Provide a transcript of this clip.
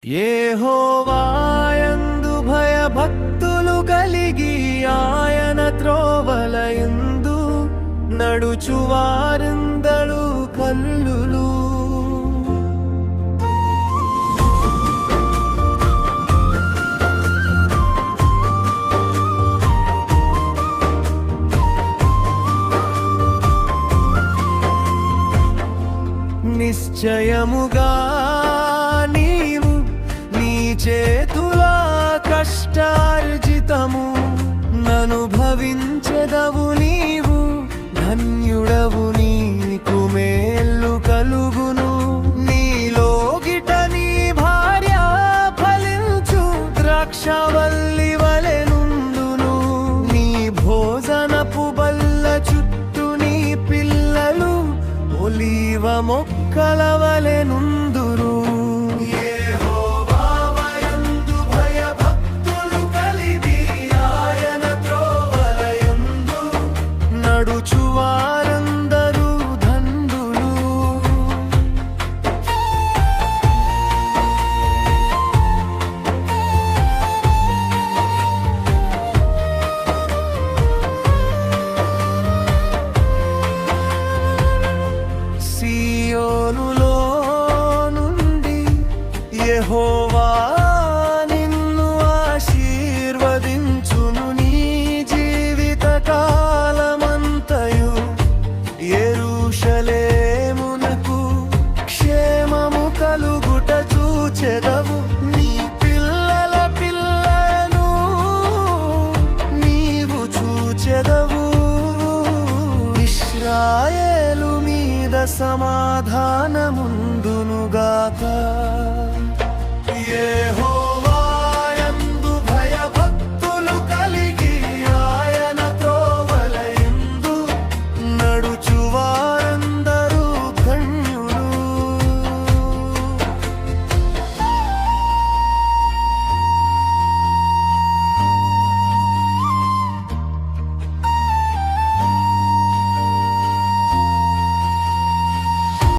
యెహోవాయందు భయభక్తులు కలిగి ఆయన త్రోవలయందు నడుచువారిందಳು కల్లులు. నిశ్చయముగా నీవు నీ చేతుల కష్టార్జితము ననుభవించెదవు. నీవు ధన్యుడవు, నీకు మేలు కలుగును. నీలోగిట నీ భార్య ఫలించు ద్రాక్షవల్లి వలె నుండును. నీ భోజనపు బల్ల చుట్టూ నీ పిల్లలు ఒలీవ మొక్కల వలె నుందురు. యెహోవాయందు భయభక్తులు కలిగి ఆయన త్రోవలయందు నడుచువారందరూ ధన్యులు. సియోనులో నుండి యెహోవా నిన్ను ఆశీర్వదించును. నీ జీవిత కాలమంతయు యెరూషలేమునకు క్షేమము కలుగుట చూచెదవు. నీ పిల్లల పిల్లను నీవు చూచెదవు. ఇశ్రాయేలు మీద సమాధానముందునుగాక.